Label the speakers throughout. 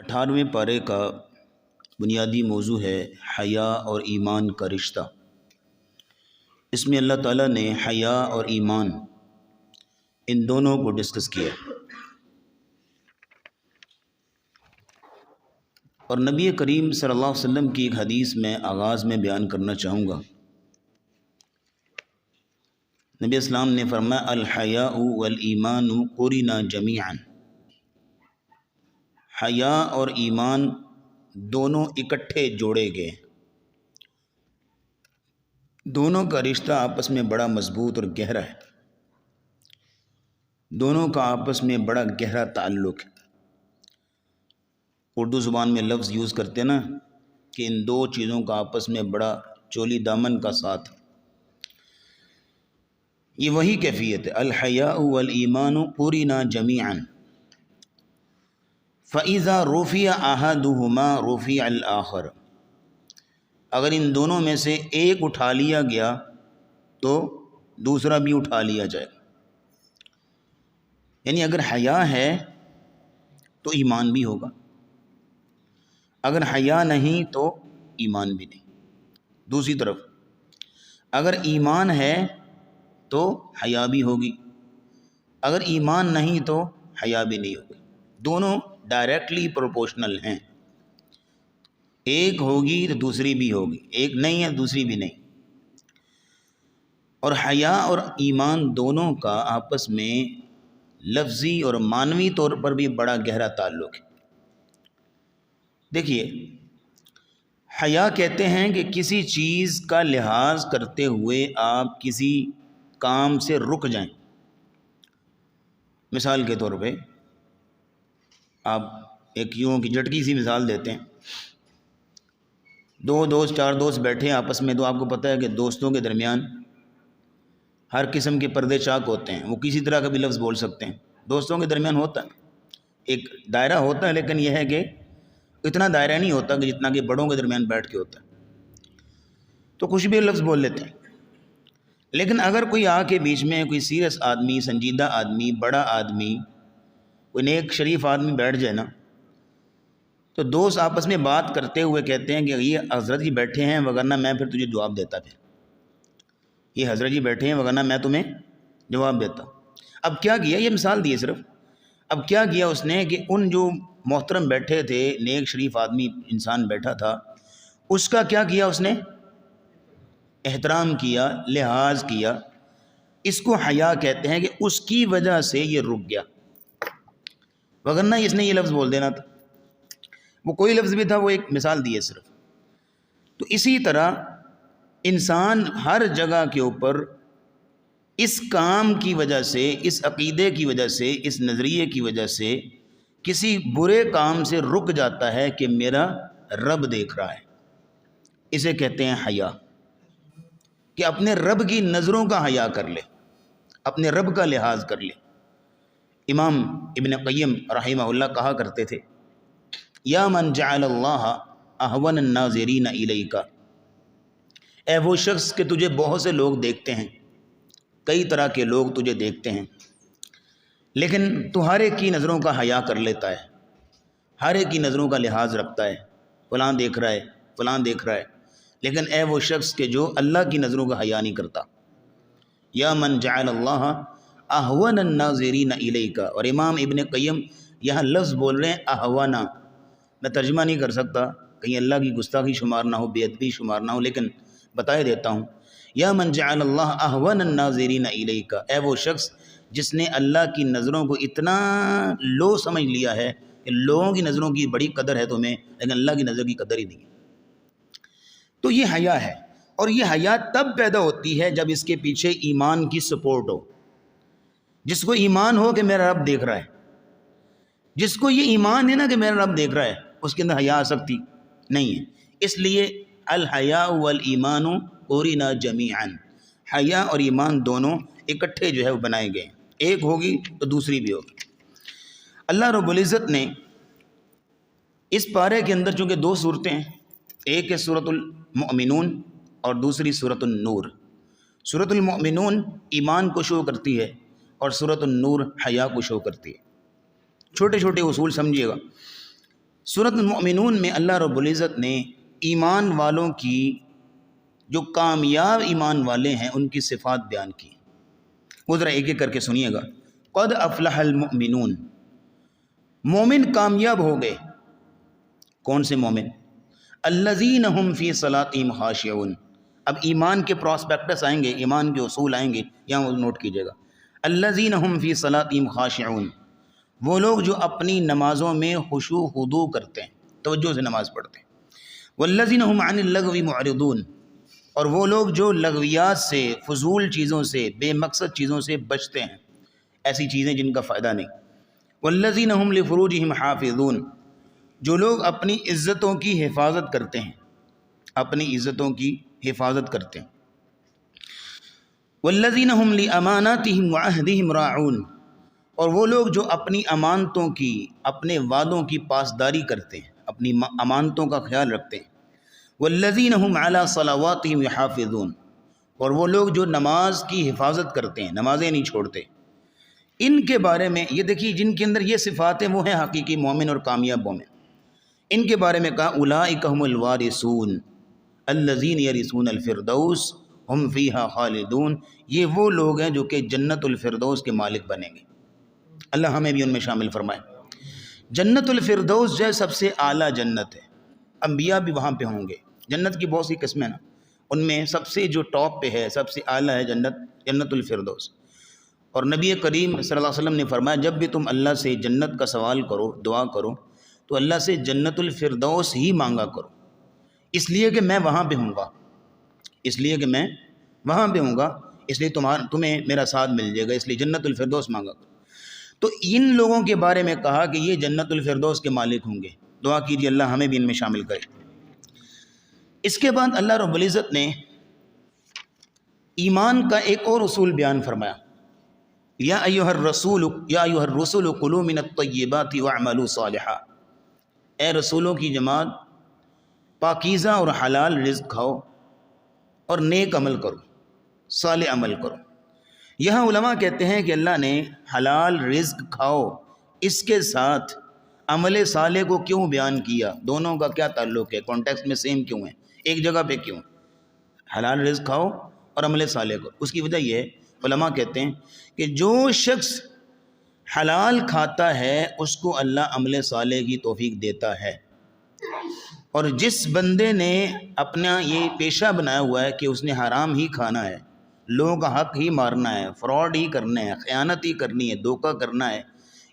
Speaker 1: 18ویں پارے کا بنیادی موضوع ہے حیا اور ایمان کا رشتہ۔ اس میں اللہ تعالیٰ نے حیا اور ایمان ان دونوں کو ڈسکس کیا، اور نبی کریم صلی اللہ علیہ وسلم کی ایک حدیث میں آغاز میں بیان کرنا چاہوں گا۔ نبی اسلام نے فرمایا الحیاء والایمان قرنا جمیعا، حیا اور ایمان دونوں اکٹھے جوڑے گئے، دونوں کا رشتہ آپس میں بڑا مضبوط اور گہرا ہے، دونوں کا آپس میں بڑا گہرا تعلق ہے۔ اردو زبان میں لفظ یوز کرتے نا کہ ان دو چیزوں کا آپس میں بڑا چولی دامن کا ساتھ، یہ وہی کیفیت ہے۔ الحیاء والایمان قرنا جمیعا فَإِذَا رُفِعَ أَحَدُهُمَا رُفِعَ الْآخَرُ، اگر ان دونوں میں سے ایک اٹھا لیا گیا تو دوسرا بھی اٹھا لیا جائے گا۔ یعنی اگر حیا ہے تو ایمان بھی ہوگا، اگر حیا نہیں تو ایمان بھی نہیں۔ دوسری طرف اگر ایمان ہے تو حیا بھی ہوگی، اگر ایمان نہیں تو حیا بھی نہیں ہوگی۔ دونوں ڈائریکٹلی پروپورشنل ہیں، ایک ہوگی تو دوسری بھی ہوگی، ایک نہیں ہے دوسری بھی نہیں۔ اور حیا اور ایمان دونوں کا آپس میں لفظی اور معنوی طور پر بھی بڑا گہرا تعلق ہے۔ دیکھیے، حیا کہتے ہیں کہ کسی چیز کا لحاظ کرتے ہوئے آپ کسی کام سے رک جائیں۔ مثال کے طور پہ آپ ایک یوں کی جھٹکی سی مثال دیتے ہیں، دو دوست چار دوست بیٹھے ہیں آپس میں، تو آپ کو پتہ ہے کہ دوستوں کے درمیان ہر قسم کے پردے چاک ہوتے ہیں، وہ کسی طرح کا بھی لفظ بول سکتے ہیں، دوستوں کے درمیان ہوتا ہے، ایک دائرہ ہوتا ہے، لیکن یہ ہے کہ اتنا دائرہ نہیں ہوتا کہ جتنا کہ بڑوں کے درمیان بیٹھ کے ہوتا ہے، تو کچھ بھی لفظ بول لیتے ہیں۔ لیکن اگر کوئی آ کے بیچ میں کوئی سیریس آدمی، سنجیدہ آدمی، بڑا آدمی، کوئی نیک شریف آدمی بیٹھ جائے نا، تو دوست آپس میں بات کرتے ہوئے کہتے ہیں کہ یہ حضرت جی بیٹھے ہیں وگرنہ میں پھر تجھے جواب دیتا، پھر یہ حضرت جی بیٹھے ہیں وگرنہ میں تمہیں جواب دیتا۔ اب کیا کیا، یہ مثال دی ہے صرف، اب کیا کیا اس نے کہ ان جو محترم بیٹھے تھے، نیک شریف آدمی انسان بیٹھا تھا، اس کا کیا کیا، اس نے احترام کیا، لحاظ کیا۔ اس کو حیا کہتے ہیں کہ اس کی وجہ سے یہ رک گیا، وگرنہ اس نے یہ لفظ بول دینا تھا، وہ کوئی لفظ بھی تھا، وہ ایک مثال دی ہے صرف۔ تو اسی طرح انسان ہر جگہ کے اوپر اس کام کی وجہ سے، اس عقیدے کی وجہ سے، اس نظریے کی وجہ سے کسی برے کام سے رک جاتا ہے کہ میرا رب دیکھ رہا ہے۔ اسے کہتے ہیں حیا، کہ اپنے رب کی نظروں کا حیا کر لے، اپنے رب کا لحاظ کر لے۔ امام ابن قیم رحمہ اللہ کہا کرتے تھے، یا من جعل اللہ احون الناظرین الیک، اے وہ شخص کہ تجھے بہت سے لوگ دیکھتے ہیں، کئی طرح کے لوگ تجھے دیکھتے ہیں، لیکن تو ہر ایک کی نظروں کا حیا کر لیتا ہے، ہر ایک کی نظروں کا لحاظ رکھتا ہے، فلاں دیکھ رہا ہے، فلاں دیکھ رہا ہے، لیکن اے وہ شخص کہ جو اللہ کی نظروں کا حیا نہیں کرتا۔ یا من جعل اللہ احون الناظرین الیک، اور امام ابن قیم یہاں لفظ بول رہے ہیں احونا، میں ترجمہ نہیں کر سکتا کہیں اللہ کی گستاخی شمار نہ ہو، بے ادبی شمار نہ ہو، لیکن بتائے دیتا ہوں، یا من جعل اللہ احون الناظرین الیک، اے وہ شخص جس نے اللہ کی نظروں کو اتنا لو سمجھ لیا ہے کہ لوگوں کی نظروں کی بڑی قدر ہے تمہیں، لیکن اللہ کی نظر کی قدر ہی نہیں ہے۔ تو یہ حیا ہے، اور یہ حیا تب پیدا ہوتی ہے جب اس کے پیچھے ایمان کی سپورٹ ہو، جس کو ایمان ہو کہ میرا رب دیکھ رہا ہے، جس کو یہ ایمان ہے نا کہ میرا رب دیکھ رہا ہے، اس کے اندر حیا آ سکتی نہیں ہے۔ اس لیے الحیاء والایمان قرنا جمیعا، حیا اور ایمان دونوں اکٹھے جو ہے وہ بنائے گئے، ایک ہوگی تو دوسری بھی ہوگی۔ اللہ رب العزت نے اس پارے کے اندر چونکہ دو صورتیں ہیں، ایک ہے سورۃ المؤمنون اور دوسری سورۃ النور۔ سورۃ المؤمنون ایمان کو شو کرتی ہے اور سورۃ النور حیا کو شو کرتی ہے۔ چھوٹے چھوٹے اصول سمجھیے گا۔ سورۃ المؤمنون میں اللہ رب العزت نے ایمان والوں کی، جو کامیاب ایمان والے ہیں، ان کی صفات بیان کی. وہ ذرا ایک ایک کر کے سنیے گا. قد افلح المؤمنون، مومن کامیاب ہو گئے. کون سے مومن؟ الذین هم فی صلاتہم خاشعون. اب ایمان کے پراسپیکٹس آئیں گے، ایمان کے اصول آئیں گے، یہاں وہ نوٹ کیجئے گا. الذین هم فی صلاتہم خاشعون، وہ لوگ جو اپنی نمازوں میں خشوع خضوع کرتے ہیں، توجہ سے نماز پڑھتے ہیں. والذین هم عن اللغو معرضون، اور وہ لوگ جو لغویات سے، فضول چیزوں سے، بے مقصد چیزوں سے بچتے ہیں، ایسی چیزیں جن کا فائدہ نہیں. والذین هم لفروجہم حافظون، جو لوگ اپنی عزتوں کی حفاظت کرتے ہیں، اپنی عزتوں کی حفاظت کرتے ہیں. والذین هم لاماناتہم وعہدہم راعون، اور وہ لوگ جو اپنی امانتوں کی، اپنے وعدوں کی پاسداری کرتے ہیں، اپنی امانتوں کا خیال رکھتے ہیں. والذین هم علی صلواتہم یحافظون، اور وہ لوگ جو نماز کی حفاظت کرتے ہیں، نمازیں نہیں چھوڑتے. ان کے بارے میں یہ دیکھیے، جن کے اندر یہ صفات ہیں وہ ہیں حقیقی مومن اور کامیاب مومن. ان کے بارے میں کہا اولئک هم الوارثون الذین یرثون الفردوس ہم فیہا خالدون. یہ وہ لوگ ہیں جو کہ جنت الفردوس کے مالک بنیں گے. اللہ ہمیں بھی ان میں شامل فرمائے. جنت الفردوس جو ہے سب سے اعلیٰ جنت ہے، انبیاء بھی وہاں پہ ہوں گے. جنت کی بہت سی قسمیں نا، ان میں سب سے جو ٹاپ پہ ہے، سب سے اعلیٰ ہے جنت الفردوس. اور نبی کریم صلی اللہ علیہ وسلم نے فرمایا جب بھی تم اللہ سے جنت کا سوال کرو، دعا کرو، تو اللہ سے جنت الفردوس ہی مانگا کرو، اس لیے کہ میں وہاں پہ ہوں گا، اس لیے کہ میں وہاں پہ ہوں گا، اس لیے تمہیں میرا ساتھ مل جائے گا، اس لیے جنت الفردوس مانگا کرو. تو ان لوگوں کے بارے میں کہا کہ یہ جنت الفردوس کے مالک ہوں گے. دعا کیجیے اللہ ہمیں بھی ان میں شامل کرے. اس کے بعد اللہ رب العزت نے ایمان کا ایک اور اصول بیان فرمایا. یا ایھا الرسول کلوا من الطیبات واعملوا صالحا. اے رسولوں کی جماعت، پاکیزہ اور حلال رزق کھاؤ اور نیک عمل کرو، صالح عمل کرو. یہاں علماء کہتے ہیں کہ اللہ نے حلال رزق کھاؤ اس کے ساتھ عمل صالح کو کیوں بیان کیا؟ دونوں کا کیا تعلق ہے؟ کانٹیکسٹ میں سیم کیوں ہے؟ ایک جگہ پہ کیوں حلال رزق کھاؤ اور عمل صالح کرو؟ اس کی وجہ یہ ہے، علماء کہتے ہیں کہ جو شخص حلال کھاتا ہے اس کو اللہ عمل صالح کی توفیق دیتا ہے، اور جس بندے نے اپنا یہ پیشہ بنایا ہوا ہے کہ اس نے حرام ہی کھانا ہے، لوگوں کا حق ہی مارنا ہے، فراڈ ہی کرنا ہے، خیانت ہی کرنی ہے، دھوکہ کرنا ہے،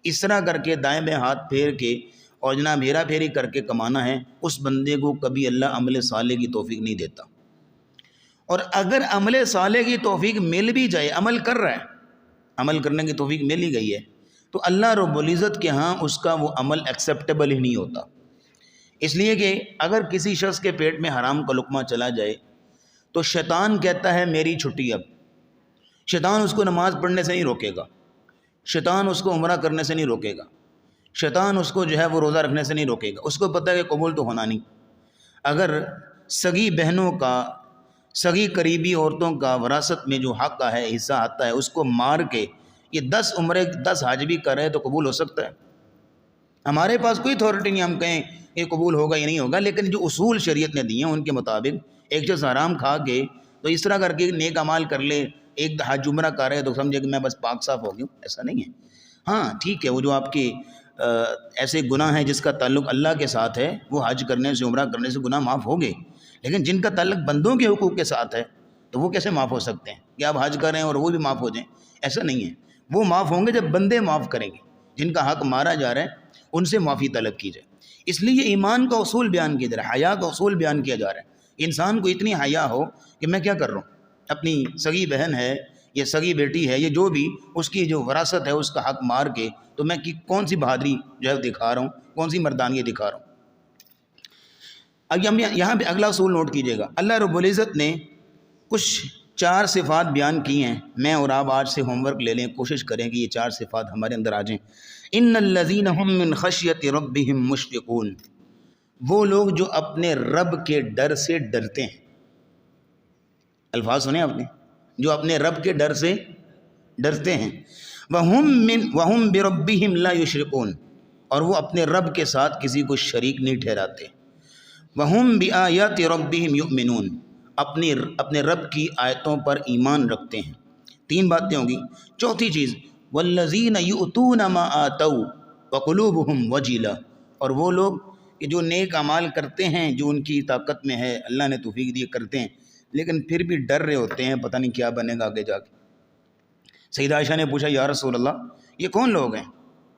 Speaker 1: اس طرح کر کے دائیں بائیں ہاتھ پھیر کے اور جناب ہیرا پھیری کر کے کمانا ہے، اس بندے کو کبھی اللہ عمل صالح کی توفیق نہیں دیتا. اور اگر عمل صالح کی توفیق مل بھی جائے، عمل کر رہا ہے، عمل کرنے کی توفیق مل ہی گئی ہے، تو اللہ رب العزت کے ہاں اس کا وہ عمل ایکسیپٹیبل ہی نہیں ہوتا. اس لیے کہ اگر کسی شخص کے پیٹ میں حرام کا لقمہ چلا جائے تو شیطان کہتا ہے میری چھٹی. اب شیطان اس کو نماز پڑھنے سے نہیں روکے گا، شیطان اس کو عمرہ کرنے سے نہیں روکے گا، شیطان اس کو جو ہے وہ روزہ رکھنے سے نہیں روکے گا. اس کو پتہ ہے کہ قبول تو ہونا نہیں. اگر سگی بہنوں کا، سگی قریبی عورتوں کا وراثت میں جو حق ہے، حصہ آتا ہے، اس کو مار کے یہ 10 عمرے 10 حج بھی کر رہے تو قبول ہو سکتا ہے؟ ہمارے پاس کوئی اتھارٹی نہیں ہم کہیں کہ قبول ہوگا یا نہیں ہوگا، لیکن جو اصول شریعت نے دیے ہیں ان کے مطابق ایک شخص حرام کھا کے تو اس طرح کر کے نیک اعمال کر لے، ایک حج عمرہ کر رہے تو سمجھے کہ میں بس پاک صاف ہو گیا، ایسا نہیں ہے. ہاں ٹھیک ہے، وہ جو آپ کے ایسے گناہ ہیں جس کا تعلق اللہ کے ساتھ ہے، وہ حج کرنے سے، عمرہ کرنے سے گناہ معاف ہو گئے، لیکن جن کا تعلق بندوں کے حقوق کے ساتھ ہے تو وہ کیسے معاف ہو سکتے ہیں کہ آپ حج کریں اور وہ بھی معاف ہو جائیں؟ ایسا نہیں ہے. وہ معاف ہوں گے جب بندے معاف کریں گے، جن کا حق مارا جا رہا ہے ان سے معافی طلب کی جائے. اس لیے یہ ایمان کا اصول بیان کیا جا رہا ہے، حیا کا اصول بیان کیا جا رہا ہے. انسان کو اتنی حیا ہو کہ میں کیا کر رہا ہوں، اپنی سگی بہن ہے یا سگی بیٹی ہے، یہ جو بھی اس کی جو وراثت ہے اس کا حق مار کے تو میں کون سی بہادری جو ہے دکھا رہا ہوں، کون سی مردانگی دکھا رہا ہوں. اب یہاں پہ اگلا اصول نوٹ کیجئے گا. اللہ رب العزت نے کچھ 4 صفات بیان کی ہیں. میں اور آپ آج سے ہوم ورک لے لیں، کوشش کریں کہ یہ 4 صفات ہمارے اندر آ جائیں. ان الذین هم من خشیت ربهم مشفقون، وہ لوگ جو اپنے رب کے ڈر سے ڈرتے ہیں. الفاظ سنیں آپ نے، جو اپنے رب کے ڈر سے ڈرتے ہیں. وَهُمْ بِرَبِّهِمْ لَا يُشْرِكُونَ، اور وہ اپنے رب کے ساتھ کسی کو شریک نہیں ٹھہراتے۔ وَهُمْ بِآيَاتِ رَبِّهِمْ يُؤْمِنُونَ، اپنے رب کی آیتوں پر ایمان رکھتے ہیں۔ 3 باتیں ہوں گی۔ چوتھی چیز وَالَّذِينَ يُؤْتُونَ مَا آتَوْا وَقُلُوبُهُمْ وَجِلَةٌ، اور وہ لوگ کہ جو نیک اعمال کرتے ہیں، جو ان کی طاقت میں ہے، اللہ نے توفیق دی کرتے ہیں، لیکن پھر بھی ڈر رہے ہوتے ہیں پتہ نہیں کیا بنے گا آگے جا کے۔ سیدہ عائشہ نے پوچھا یا رسول اللہ یہ کون لوگ ہیں؟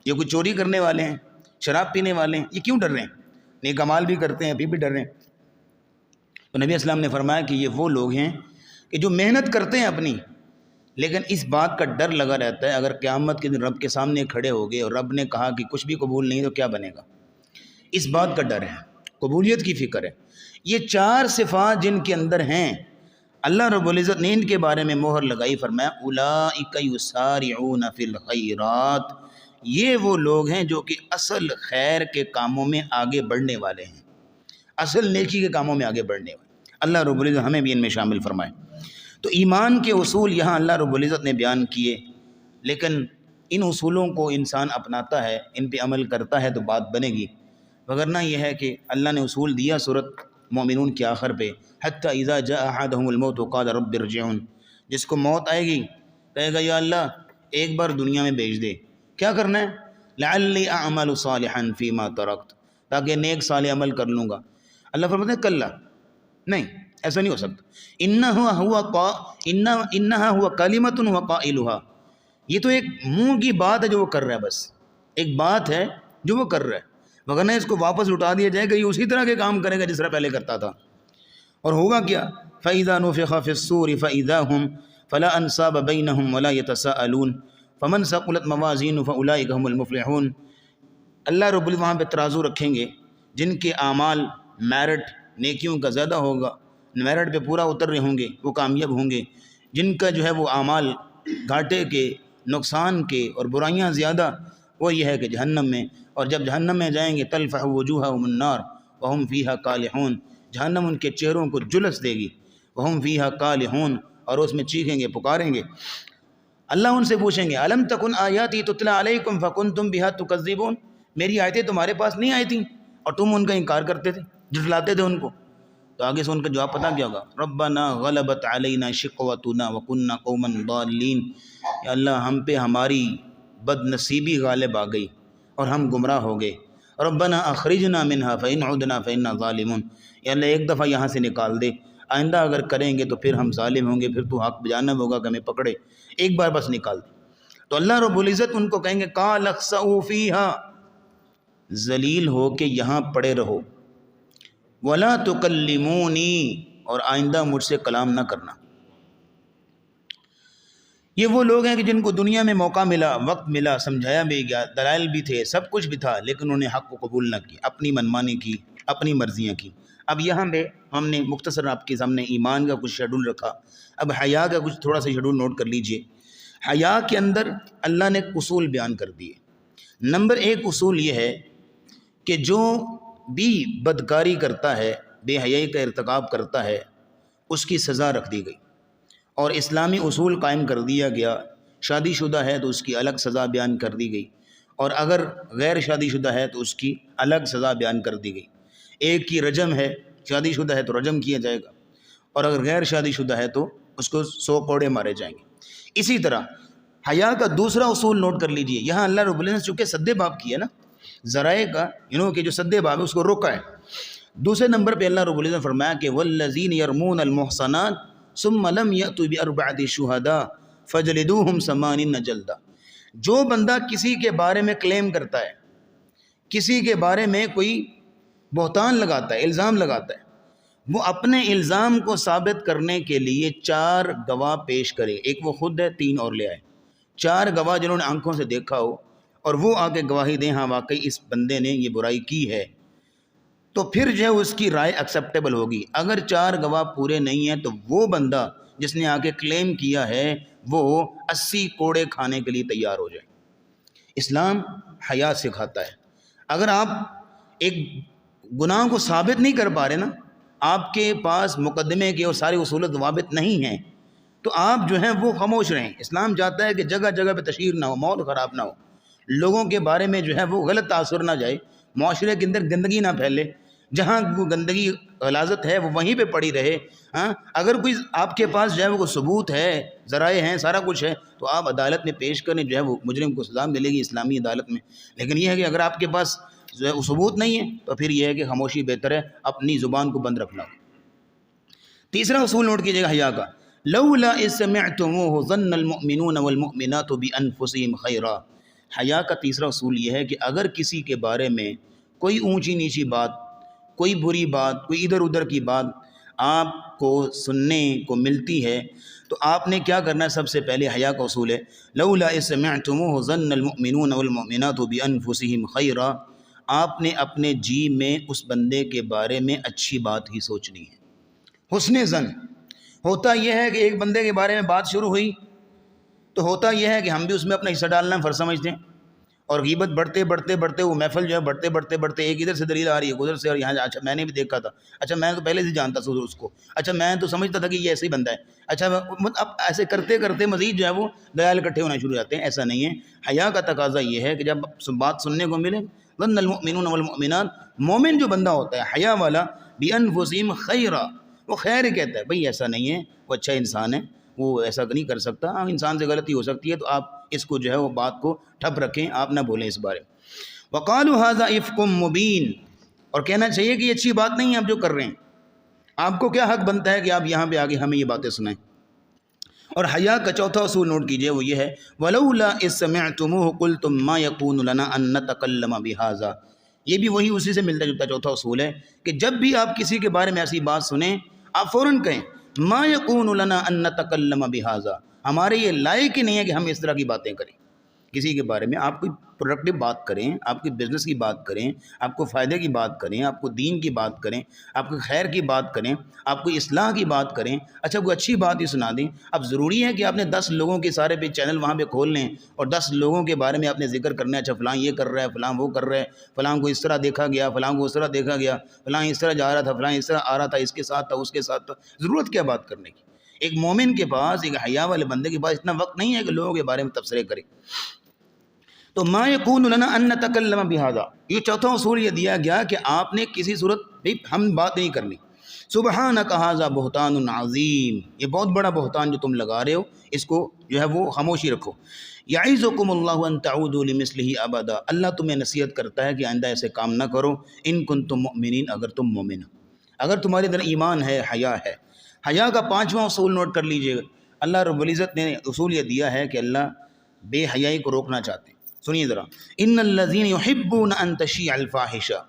Speaker 1: یہ کوئی چوری کرنے والے ہیں، شراب پینے والے ہیں، یہ کیوں ڈر رہے ہیں؟ نیک اعمال بھی کرتے ہیں پھر بھی ڈر رہے ہیں۔ تو نبی اسلام نے فرمایا کہ یہ وہ لوگ ہیں کہ جو محنت کرتے ہیں اپنی، لیکن اس بات کا ڈر لگا رہتا ہے اگر قیامت کے دن رب کے سامنے کھڑے ہو گئے اور رب نے کہا کہ کچھ بھی قبول نہیں تو کیا بنے گا، اس بات کا ڈر ہے، قبولیت کی فکر ہے۔ یہ 4 صفات جن کے اندر ہیں، اللہ رب العزت نے ان کے بارے میں مہر لگائی، فرمایا اولئک یسارعون فی الخیرات، یہ وہ لوگ ہیں جو کہ اصل خیر کے کاموں میں آگے بڑھنے والے ہیں، اصل نیکی کے کاموں میں آگے بڑھنے والے۔ اللہ رب العزت ہمیں بھی ان میں شامل فرمائے۔ تو ایمان کے اصول یہاں اللہ رب العزت نے بیان کیے، لیکن ان اصولوں کو انسان اپناتا ہے، ان پہ عمل کرتا ہے تو بات بنے گی، وگرنہ یہ ہے کہ اللہ نے اصول دیا سورۃ مومنون کے آخر پہ، حتی اذا جاء احدهم الموت قال رب ارجعون، جس کو موت آئے گی کہے گا یا اللہ ایک بار دنیا میں بھیج دے، کیا کرنا ہے؟ لعلی اعمل صالحا فیما ترکت، تاکہ نیک صالح عمل کر لوں گا۔ اللہ فرماتے ہیں کلا، نہیں ایسا نہیں ہو سکتا، انہا ہوا کلمۃ ہوا قائلها، یہ تو ایک منہ کی بات ہے جو وہ کر رہا ہے، بس ایک بات ہے جو وہ کر رہا ہے، وگرنہ اس کو واپس لٹا دیا جائے گا یہ اسی طرح کے کام کرے گا جس طرح پہلے کرتا تھا۔ اور ہوگا کیا؟ فَإِذَا نُفِخَ فِي الصُّورِ فَإِذَا هُمْ فَلَا أَنْسَابَ بَيْنَهُمْ وَلَا يَتَسَاءَلُونَ فَمَنْ ثَقُلَتْ مَوَازِينُهُ فَأُولَئِكَ هُمُ الْمُفْلِحُونَ۔ اللہ رب العزت وہاں پہ ترازو رکھیں گے، جن کے اعمال میرٹ نیکیوں کا زیادہ ہوگا، میرٹ پہ پورا اتر رہے ہوں گے، وہ کامیاب ہوں گے۔ جن کا جو ہے وہ اعمال گھاٹے کے، نقصان کے اور برائیاں زیادہ، وہ یہ ہے کہ جہنم میں، اور جب جہنم میں جائیں گے تلفح وجوہہم النار وہم فیہا کالحون، جہنم ان کے چہروں کو جلس دے گی، وہم فیہا کالحون، اور اس میں چیخیں گے پکاریں گے۔ اللہ ان سے پوچھیں گے الم تکن آیاتی تتلی علیکم فکنتم بہا تکذبون، میری آیتیں تمہارے پاس نہیں آئی تھیں اور تم ان کا انکار کرتے تھے، جھٹلاتے تھے ان کو۔ تو آگے سے ان کا جواب پتہ کیا ہوگا؟ ربنا غلبت علینا شقوتنا وکننا قوما ضالین، یا اللہ ہم پہ ہماری بد نصیبی غالب آ گئی اور ہم گمراہ ہو گئے۔ ربنا اخرجنا منها فإن عدنا فإنا ظالمون، یا اللہ ایک دفعہ یہاں سے نکال دے، آئندہ اگر کریں گے تو پھر ہم ظالم ہوں گے، پھر تو حق بجانب ہوگا کہ ہمیں پکڑے، ایک بار بس نکال دے۔ تو اللہ رب العزت ان کو کہیں گے قال اخسئوا فیہا، ذلیل ہو کے یہاں پڑے رہو، ولا تکلمونی، اور آئندہ مجھ سے کلام نہ کرنا۔ یہ وہ لوگ ہیں کہ جن کو دنیا میں موقع ملا، وقت ملا، سمجھایا بھی گیا، دلائل بھی تھے، سب کچھ بھی تھا، لیکن انہوں نے حق کو قبول نہ کی، اپنی منمانی کی، اپنی مرضیاں کی۔ اب یہاں پہ ہم نے مختصر آپ کے سامنے ایمان کا کچھ شیڈول رکھا، اب حیا کا کچھ تھوڑا سا شیڈول نوٹ کر لیجئے۔ حیا کے اندر اللہ نے اصول بیان کر دیے۔ نمبر 1 اصول یہ ہے کہ جو بھی بدکاری کرتا ہے، بے حیائی کا ارتکاب کرتا ہے، اس کی سزا رکھ دی گئی، اور اسلامی اصول قائم کر دیا گیا۔ شادی شدہ ہے تو اس کی الگ سزا بیان کر دی گئی، اور اگر غیر شادی شدہ ہے تو اس کی الگ سزا بیان کر دی گئی۔ ایک کی رجم ہے، شادی شدہ ہے تو رجم کیا جائے گا، اور اگر غیر شادی شدہ ہے تو اس کو 100 کوڑے مارے جائیں گے۔ اسی طرح حیا کا دوسرا اصول نوٹ کر لیجئے۔ یہاں اللہ رب العزت نے چونکہ سد باب کی ہے نا، ذرائع کا کہ جو سد باب ہے اس کو روکا ہے۔ دوسرے نمبر پہ اللہ رب العزت نے فرمایا کہ والذین یرمون المحصنات ثم لم یأتوا بأربعۃ شہداء فجلدوہم 80 جلدہ، جو بندہ کسی کے بارے میں کلیم کرتا ہے، کسی کے بارے میں کوئی بہتان لگاتا ہے، الزام لگاتا ہے، وہ اپنے الزام کو ثابت کرنے کے لیے 4 گواہ پیش کرے، ایک وہ خود ہے، 3 اور لے آئے، 4 گواہ جنہوں نے آنکھوں سے دیکھا ہو، اور وہ آ کے گواہی دیں ہاں واقعی اس بندے نے یہ برائی کی ہے، تو پھر جو ہے اس کی رائے ایکسیپٹیبل ہوگی۔ اگر 4 گواہ پورے نہیں ہیں تو وہ بندہ جس نے آ کے کلیم کیا ہے وہ 80 کوڑے کھانے کے لیے تیار ہو جائے۔ اسلام حیا سکھاتا ہے۔ اگر آپ ایک گناہ کو ثابت نہیں کر پا رہے نا، آپ کے پاس مقدمے کے اور سارے اصول و ضوابط نہیں ہیں، تو آپ جو ہیں وہ خاموش رہیں۔ اسلام چاہتا ہے کہ جگہ جگہ پہ تشہیر نہ ہو، ماحول خراب نہ ہو، لوگوں کے بارے میں جو ہے وہ غلط تاثر نہ جائے، معاشرے کے اندر گندگی نہ پھیلے، جہاں وہ گندگی غلاظت ہے وہ وہیں پہ پڑی رہے۔ ہاں اگر کوئی آپ کے پاس جو ہے وہ ثبوت ہے، ذرائع ہیں، سارا کچھ ہے، تو آپ عدالت میں پیش کریں، جو ہے وہ مجرم کو سزا ملے گی اسلامی عدالت میں۔ لیکن یہ ہے کہ اگر آپ کے پاس جو ہے وہ ثبوت نہیں ہے تو پھر یہ ہے کہ خاموشی بہتر ہے، اپنی زبان کو بند رکھنا۔ تیسرا اصول نوٹ کیجیے گا حیا کا، لولا اذ سمعتموه ظن المؤمنون والمؤمنات بانفسهم خیرا۔ حیا کا تیسرا اصول یہ ہے کہ اگر کسی کے بارے میں کوئی اونچی نیچی بات، کوئی بری بات، کوئی ادھر ادھر کی بات آپ کو سننے کو ملتی ہے تو آپ نے کیا کرنا ہے؟ سب سے پہلے حیا کا اصول ہے، لولا اذ سمعتموه ظن المؤمنون والمؤمنات بانفسهم خیرا، آپ نے اپنے جی میں اس بندے کے بارے میں اچھی بات ہی سوچنی ہے۔ حسن ظن ہوتا یہ ہے کہ ایک بندے کے بارے میں بات شروع ہوئی تو ہوتا یہ ہے کہ ہم بھی اس میں اپنا حصہ ڈالنا فرض سمجھتے ہیں، اور غیبت بڑھتے بڑھتے بڑھتے وہ محفل جو ہے بڑھتے بڑھتے بڑھتے ایک ادھر سے دلیل آ رہی ہے، ادھر سے، اور یہاں اچھا میں نے بھی دیکھا تھا، اچھا میں تو پہلے سے جانتا تھا اس کو، اچھا میں تو سمجھتا تھا کہ یہ ایسے ہی بندہ ہے، اچھا اب ایسے کرتے کرتے مزید جو ہے وہ دلائل اکٹھے ہونا شروع ہو جاتے ہیں۔ ایسا نہیں ہے، حیا کا تقاضا یہ ہے کہ جب بات سننے کو ملے، ظن المؤمنون والمؤمنات، مومن جو بندہ ہوتا ہے حیا والا، بانفسہم خیرا، وہ خیر کہتا ہے، بھئی ایسا نہیں ہے، وہ اچھا انسان ہے، وہ ایسا نہیں کر سکتا، انسان سے غلطی ہو سکتی ہے، تو آپ اس کو جو ہے وہ بات کو ٹھپ رکھیں، آپ نہ بولیں اس بارے میں۔ وقالوا ھذا افک مبین، اور کہنا چاہیے کہ یہ اچھی بات نہیں ہے آپ جو کر رہے ہیں، آپ کو کیا حق بنتا ہے کہ آپ یہاں پہ آگے ہمیں یہ باتیں سنائیں۔ اور حیا کا چوتھا اصول نوٹ کیجئے، وہ یہ ہے، ولولا اذ سمعتموه قلتم ما يكون لنا ان نتكلم بهذا۔ یہ بھی وہی اسی سے ملتا جلتا چوتھا اصول ہے کہ جب بھی آپ کسی کے بارے میں ایسی بات سنیں آپ فوراً کہیں ما يكون لنا ان نتكلم بهذا، ہمارے یہ لائق ہی نہیں ہے کہ ہم اس طرح کی باتیں کریں۔ کسی کے بارے میں آپ کوئی پروڈکٹیو بات کریں، آپ کی بزنس کی بات کریں، آپ کو فائدے کی بات کریں، آپ کو دین کی بات کریں، آپ کو خیر کی بات کریں، آپ کو اصلاح کی بات کریں، اچھا کوئی اچھی بات ہی سنا دیں۔ اب ضروری ہے کہ آپ نے 10 لوگوں کے سارے پہ چینل وہاں پہ کھول لیں اور 10 لوگوں کے بارے میں آپ نے ذکر کرنا ہے، اچھا فلاں یہ کر رہا ہے، فلاں وہ کر رہا ہے، فلاں کو اس طرح دیکھا گیا، فلاں کو اس طرح دیکھا گیا، فلاں اس طرح جا رہا تھا، فلاں اس طرح آ رہا تھا، اس کے ساتھ تھا، اس کے ساتھ تھا۔ ضرورت کیا بات کرنے کی؟ ایک مومن کے پاس، ایک حیا والے بندے کے پاس اتنا وقت نہیں ہے کہ لوگوں کے بارے میں تبصرے کرے۔ تو ما یکون لنا ان نتکلم بہذا، یہ چوتھا اصول یہ دیا گیا کہ آپ نے کسی صورت بھی ہم بات نہیں کرنی۔ سبحانک ھذا بہتان عظیم، یہ بہت بڑا بہتان جو تم لگا رہے ہو، اس کو جو ہے وہ خاموشی رکھو۔ یعظکم اللہ ان تعودوا لمثلہ ابدا، اللہ تمہیں نصیحت کرتا ہے کہ آئندہ ایسے کام نہ کرو، ان کنتم مؤمنین، اگر تم مومن ہو، اگر تمہارے اندر ایمان ہے، حیا ہے۔ حیا کا پانچواں اصول نوٹ کر لیجئے گا، اللہ رب العزت نے اصول یہ دیا ہے کہ اللہ بے حیائی کو روکنا چاہتے ہیں۔ سنیے ذرا، ان الذین یحبون ان تشیع الفاحشہ،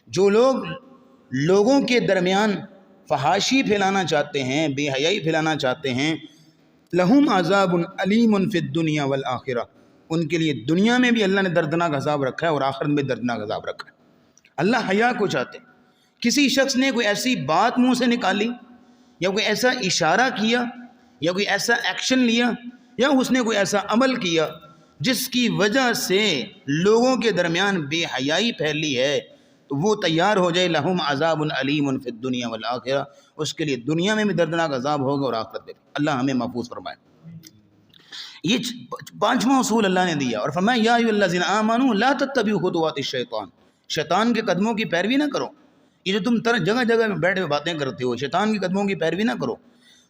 Speaker 1: جو لوگ لوگوں کے درمیان فحاشی پھیلانا چاہتے ہیں، بے حیائی پھیلانا چاہتے ہیں، لہم عذاب علیم فی الدنیا والآخرہ، ان کے لیے دنیا میں بھی اللہ نے دردناک عذاب رکھا ہے اور آخرت میں دردناک عذاب رکھا ہے۔ اللہ حیا کو چاہتے ہیں۔ کسی شخص نے کوئی ایسی بات منہ سے نکالی یا کوئی ایسا اشارہ کیا یا کوئی ایسا ایکشن لیا یا اس نے کوئی ایسا عمل کیا جس کی وجہ سے لوگوں کے درمیان بے حیائی پھیلی ہے، تو وہ تیار ہو جائے، لہم عذاب علیم فی الدنیا والآخرہ، اس کے لیے دنیا میں بھی دردناک عذاب ہوگا اور آخرت میں بھی۔ اللہ ہمیں محفوظ فرمائے۔ یہ پانچواں اصول اللہ نے دیا اور فرمایا یا ایھا الذین آمنوا لا تتبعوا خطوات الشیطان، شیطان کے قدموں کی پیروی نہ کرو۔ یہ جو تم جگہ جگہ میں بیٹھ کے باتیں کرتے ہو، شیطان کے قدموں کی پیروی نہ کرو۔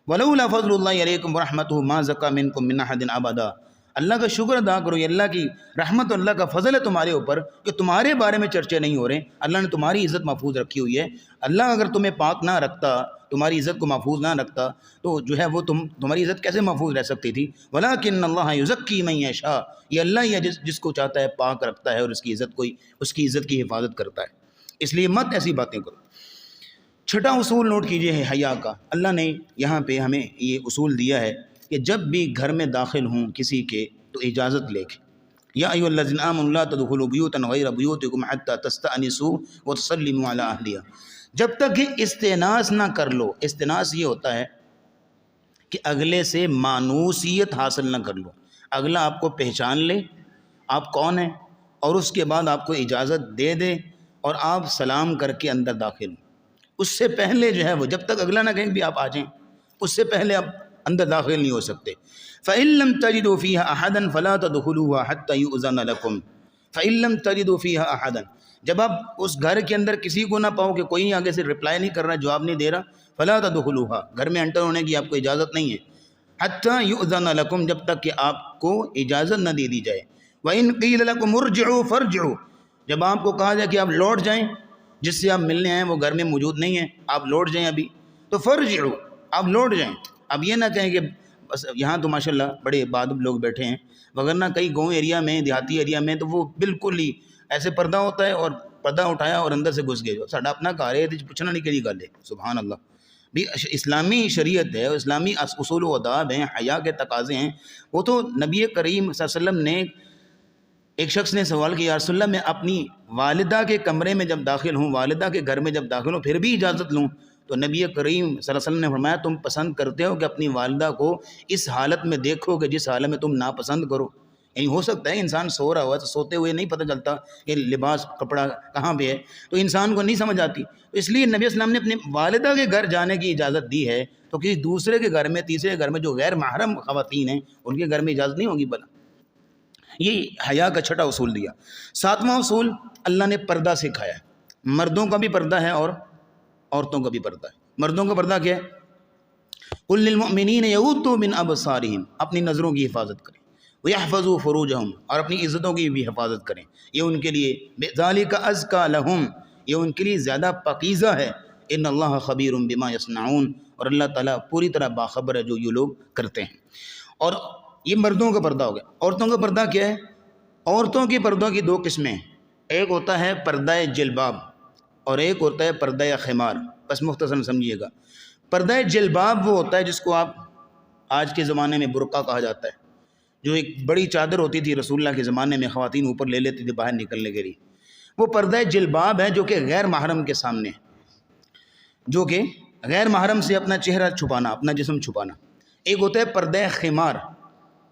Speaker 1: ولولا فضل اللہ علیکم ورحمتہ ما زکا منکم من احد ابدا، اللہ کا شکر ادا کرو، یہ اللہ کی رحمت اور اللہ کا فضل ہے تمہارے اوپر کہ تمہارے بارے میں چرچے نہیں ہو رہے، اللہ نے تمہاری عزت محفوظ رکھی ہوئی ہے۔ اللہ اگر تمہیں پاک نہ رکھتا، تمہاری عزت کو محفوظ نہ رکھتا، تو جو ہے وہ تمہاری عزت کیسے محفوظ رہ سکتی تھی؟ وَلَٰكِنَّ اللَّهَ يُزَكِّي مَن يَشَاءُ، یہ اللہ ہی ہے جس کو چاہتا ہے پاک رکھتا ہے اور اس کی عزت کی حفاظت کرتا ہے، اس لیے مت ایسی باتیں کرو۔ چھٹا اصول نوٹ کیجئے ہے حیا کا، اللہ نے یہاں پہ ہمیں یہ اصول دیا ہے کہ جب بھی گھر میں داخل ہوں کسی کے تو اجازت لے کے، یا ایھا الذین آمنوا لا تدخلوا بیوتا غیر بیوتکم حتی تستأنسوا وتسلموا علی اہلہا، جب تک کہ استئناس نہ کر لو۔ استئناس یہ ہوتا ہے کہ اگلے سے مانوسیت حاصل نہ کر لو، اگلا آپ کو پہچان لے آپ کون ہیں اور اس کے بعد آپ کو اجازت دے دے اور آپ سلام کر کے اندر داخل ہوں۔ اس سے پہلے جو ہے وہ جب تک اگلا نہ کہیں بھی آپ آ جائیں، اس سے پہلے آپ اندر داخل نہیں ہو سکتے۔ فَإِن لَّمْ تَجِدُوا فِيهَا أَحَدًا فَلَا تَدْخُلُوهَا حَتَّى يُؤْذَنَ لَكُمْ فَإِن لَّمْ تَجِدُوا فِيهَا أَحَدًا، جب آپ اس گھر کے اندر کسی کو نہ پاؤ کہ کوئی آگے سے رپلائی نہیں کر رہا، جواب نہیں دے رہا، فَلَا تَدْخُلُوهَا، گھر میں انٹر ہونے کی آپ کو اجازت نہیں ہے، حَتَّى يُؤْذَنَ لَكُمْ، جب تک کہ آپ کو اجازت نہ دے دی جائے۔ وَإِن قِيلَ لَكُمُ ارْجِعُوا فَارْجِعُوا، جب آپ کو کہا جائے کہ آپ لوٹ جائیں، جس سے آپ ملنے آئے وہ گھر میں موجود نہیں ہے، آپ لوٹ جائیں ابھی، تو فرجعوا، آپ لوٹ جائیں۔ اب یہ نہ کہیں کہ بس یہاں تو ماشاءاللہ بڑے بادب لوگ بیٹھے ہیں، وگرنہ کئی گاؤں ایریا میں، دیہاتی ایریا میں تو وہ بالکل ہی ایسے پردہ ہوتا ہے اور پردہ اٹھایا اور اندر سے گھس گئے، ساڈا اپنا گھر ہے پوچھنا نہیں کہڑی گل ہے، سبحان اللہ۔ بھی اسلامی شریعت ہے، اسلامی اصول و آداب ہیں، حیا کے تقاضے ہیں، وہ تو نبی کریم صلی اللہ علیہ وسلم نے، ایک شخص نے سوال کیا یا رسول اللہ میں اپنی والدہ کے کمرے میں جب داخل ہوں، والدہ کے گھر میں جب داخل ہوں پھر بھی اجازت لوں؟ تو نبی کریم صلی اللہ علیہ وسلم نے فرمایا تم پسند کرتے ہو کہ اپنی والدہ کو اس حالت میں دیکھو کہ جس حالت میں تم ناپسند کرو؟ یعنی ہو سکتا ہے انسان سو رہا ہوا تو سوتے ہوئے نہیں پتہ چلتا کہ لباس کپڑا کہاں پہ ہے، تو انسان کو نہیں سمجھ آتی، تو اس لیے نبی اسلام نے اپنے والدہ کے گھر جانے کی اجازت دی ہے، تو کسی دوسرے کے گھر میں، تیسرے گھر میں جو غیر محرم خواتین ہیں ان کے گھر میں اجازت نہیں ہوگی بنا۔ یہ حیا کا چھٹا اصول دیا۔ ساتواں اصول اللہ نے پردہ سکھایا ہے، مردوں کا بھی پردہ ہے اور عورتوں کا بھی پردہ ہے۔ مردوں کا پردہ کیا ہے؟ قُل لِّلْمُؤْمِنِينَ يَغُضُّوا مِنْ أَبْصَارِهِمْ، اپنی نظروں کی حفاظت کریں، وَيَحْفَظُوا فُرُوجَهُمْ، اور اپنی عزتوں کی بھی حفاظت کریں، یہ ان کے لیے ذَلِكَ أَزْكَىٰ لَهُمْ، یہ ان کے لیے زیادہ پاکیزہ ہے، إِنَّ اللَّهَ خَبِيرٌ بِمَا يَصْنَعُونَ، اور اللہ تعالیٰ پوری طرح باخبر ہے جو یہ لوگ کرتے ہیں۔ اور یہ مردوں کا پردہ ہو گیا۔ عورتوں کا پردہ کیا ہے؟ عورتوں کی پردوں کی دو قسمیں ہیں، ایک ہوتا ہے پردہ جلباب اور ایک ہوتا ہے پردہ خمار۔ بس مختصر سمجھیے گا، پردہ جلباب وہ ہوتا ہے جس کو آپ آج کے زمانے میں برقع کہا جاتا ہے، جو ایک بڑی چادر ہوتی تھی رسول اللہ کے زمانے میں، خواتین اوپر لے لیتی تھی باہر نکلنے کے لیے، وہ پردہ جلباب ہے جو کہ غیر محرم کے سامنے ہے، جو کہ غیر محرم سے اپنا چہرہ چھپانا، اپنا جسم چھپانا۔ ایک ہوتا ہے پردہ خمار،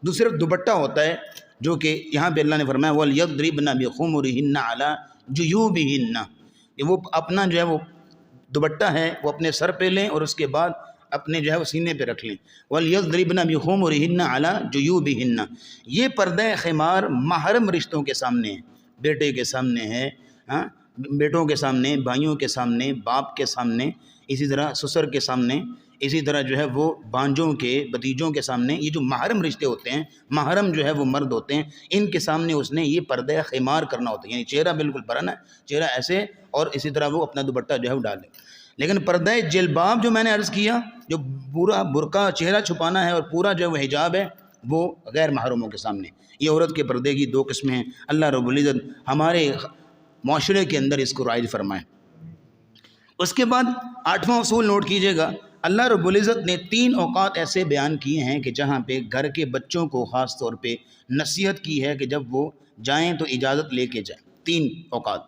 Speaker 1: دوسرا دوپٹہ ہوتا ہے، جو کہ یہاں پہ اللہ نے فرمایا وَلْيَضْرِبْنَ بِخُمُرِهِنَّ عَلَىٰ جُيُوبِهِنَّ، وہ اپنا جو ہے وہ دوپٹہ ہے وہ اپنے سر پہ لیں اور اس کے بعد اپنے جو ہے وہ سینے پہ رکھ لیں، وَلْيَضْرِبْنَ بِخُمُرِهِنَّ عَلَىٰ جُيُوبِهِنَّ۔ یہ پردہ خمار محرم رشتوں کے سامنے ہے، بیٹے کے سامنے ہے، بیٹوں کے سامنے، بھائیوں کے سامنے، باپ کے سامنے، اسی طرح سسر کے سامنے، اسی طرح جو ہے وہ بانجوں کے، بتیجوں کے سامنے، یہ جو محرم رشتے ہوتے ہیں، محرم جو ہے وہ مرد ہوتے ہیں، ان کے سامنے اس نے یہ پردہ خمار کرنا ہوتا ہے، یعنی چہرہ بالکل برہنہ ہے، چہرہ ایسے، اور اسی طرح وہ اپنا دوپٹہ جو ہے وہ ڈالے۔ لیکن پردہ جلباب جو میں نے عرض کیا، جو پورا برقع چہرہ چھپانا ہے اور پورا جو ہے وہ حجاب ہے، وہ غیر محرموں کے سامنے۔ یہ عورت کے پردے کی دو قسمیں ہیں، اللہ رب العزت ہمارے معاشرے کے اندر اس کو رائج فرمائے۔ اس کے بعد 8واں اصول نوٹ کیجئے گا، اللہ رب العزت نے 3 اوقات ایسے بیان کیے ہیں کہ جہاں پہ گھر کے بچوں کو خاص طور پہ نصیحت کی ہے کہ جب وہ جائیں تو اجازت لے کے جائیں۔ 3 اوقات،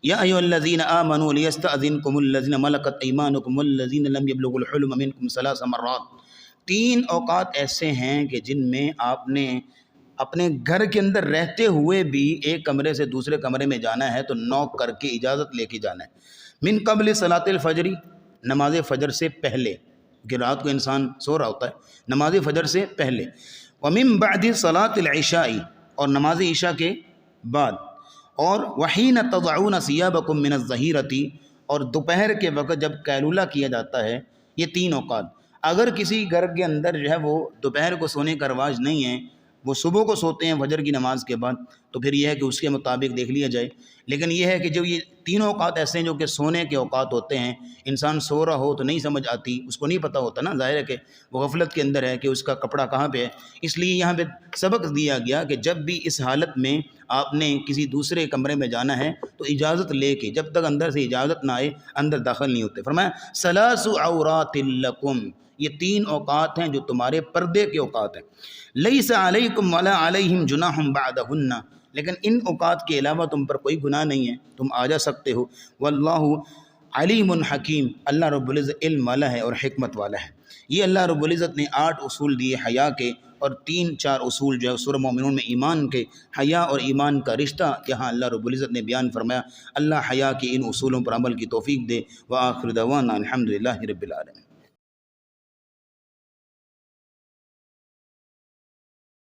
Speaker 1: یا ایھا الذین آمنوا لیستأذنکم الذین ملکت ایمانکم والذین لم یبلغوا الحلم منکم 3 مرات۔ 3 اوقات ایسے ہیں کہ جن میں آپ نے اپنے گھر کے اندر رہتے ہوئے بھی ایک کمرے سے دوسرے کمرے میں جانا ہے تو نوک کر کے اجازت لے کے جانا ہے۔ من قبل صلاۃ الفجر، نماز فجر سے پہلے، کہ رات کو انسان سو رہا ہوتا ہے، نماز فجر سے پہلے، ومن بعد صلاۃ العشاء، اور نماز عشاء کے بعد، اور وحین تضعون ثیابکم من الظہیرۃ، اور دوپہر کے وقت جب قیلولہ کیا جاتا ہے۔ یہ 3 اوقات، اگر کسی گھر کے اندر جو ہے وہ دوپہر کو سونے کا رواج نہیں ہے، وہ صبح کو سوتے ہیں فجر کی نماز کے بعد، تو پھر یہ ہے کہ اس کے مطابق دیکھ لیا جائے۔ لیکن یہ ہے کہ جو یہ 3 اوقات ایسے ہیں جو کہ سونے کے اوقات ہوتے ہیں، انسان سو رہا ہو تو نہیں سمجھ آتی، اس کو نہیں پتہ ہوتا نا، ظاہر ہے کہ وہ غفلت کے اندر ہے کہ اس کا کپڑا کہاں پہ ہے، اس لیے یہاں پہ سبق دیا گیا کہ جب بھی اس حالت میں آپ نے کسی دوسرے کمرے میں جانا ہے تو اجازت لے کے، جب تک اندر سے اجازت نہ آئے اندر داخل نہیں ہوتے۔ فرمایا ثلاث عورات لکم، یہ 3 اوقات ہیں جو تمہارے پردے کے اوقات ہیں۔ لیس علیکم ولا علیہم جناح بعدہن، لیکن ان اوقات کے علاوہ تم پر کوئی گناہ نہیں ہے، تم آ جا سکتے ہو۔ واللہ علیم حکیم، اللہ رب العزت علم والا ہے اور حکمت والا ہے۔ یہ اللہ رب العزت نے 8 اصول دیے حیا کے، اور 3-4 اصول جو ہے سورہ مومنون میں ایمان کے، حیا اور ایمان کا رشتہ یہاں اللہ رب العزت نے بیان فرمایا۔ اللہ حیا کی ان اصولوں پر عمل کی توفیق دے۔ وآخر دعوانا الحمدللہ رب العالمین۔